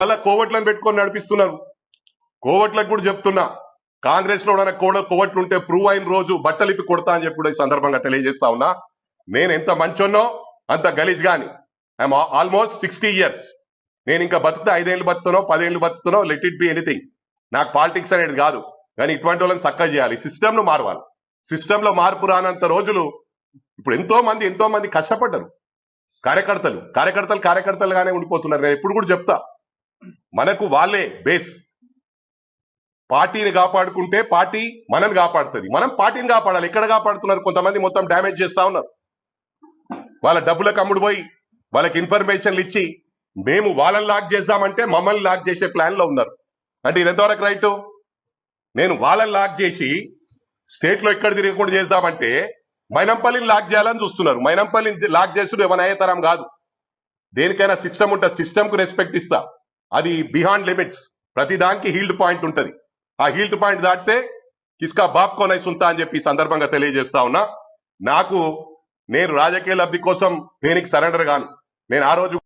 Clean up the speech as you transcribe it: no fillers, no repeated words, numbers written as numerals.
అలా కోవట్లను పెట్టుకొని నడిపిస్తున్నారు. కోవట్లకు కూడా చెప్తున్నా, కాంగ్రెస్ లో కోవట్లు ఉంటే ప్రూవ్ అయిన రోజు బట్టలిప్పి కొడతా అని చెప్పి కూడా ఈ సందర్భంగా తెలియజేస్తా ఉన్నా. నేను ఎంత మంచోన్నో అంత గలీజ్ గాని. I'm almost 60 years. నేను ఇంకా బతుకుతా 5 ఏళ్ళు బతుకుతానో 10 ఏళ్ళు బతుకుతానో, లెట్ ఇట్ బి ఎనీథింగ్. నాకు పాలిటిక్స్ అనేది కాదు, కానీ ఇటువంటి వాళ్ళని చక్కగా చేయాలి. సిస్టమ్ ను మారవాలి. సిస్టమ్ లో మార్పు రానంత రోజులు ఇప్పుడు ఎంతో మంది కష్టపడ్డారు. కార్యకర్తలుగానే ఉండిపోతున్నారు. నేను ఎప్పుడు కూడా చెప్తా, మనకు వాళ్ళే బేస్. పార్టీని కాపాడుకుంటే పార్టీ మనని కాపాడుతుంది, మనం పార్టీని కాపాడాలి. ఎక్కడ కాపాడుతున్నారు? కొంతమంది మొత్తం డ్యామేజ్ చేస్తా ఉన్నారు. వాళ్ళ డబ్బులకు అమ్ముడు పోయి వాళ్ళకి ఇన్ఫర్మేషన్లు ఇచ్చి మేము వాళ్ళని లాక్ చేద్దామంటే మమ్మల్ని లాక్ చేసే ప్లాన్ లో ఉన్నారు. అంటే ఇది ఎంతవరకు రైట్? నేను వాళ్ళని లాక్ చేసి స్టేట్ లో ఎక్కడ తిరగకుండా చేద్దామంటే మైనంపల్లిని లాక్ చేయాలని చూస్తున్నారు. మైనంపల్లిని లాక్ చేస్తుడు ఏమైనా అయ్యేతరం కాదు. దేనికైనా సిస్టమ్ ఉంటుంది, సిస్టమ్ కు రెస్పెక్ట్ ఇస్తా. అది బిహాండ్ లిమిట్స్. ప్రతి దానికి హీల్డ్ పాయింట్ ఉంటది. ఆ హీల్డ్ పాయింట్ దాటితే కిస్కా బాప్ కోనై సుంతా అని చెప్పి సందర్భంగా తెలియజేస్తా ఉన్నా. నేను రాజకీయ లబ్ధి కోసం దేనికి సరెండర్ గాను. నేను ఆ రోజు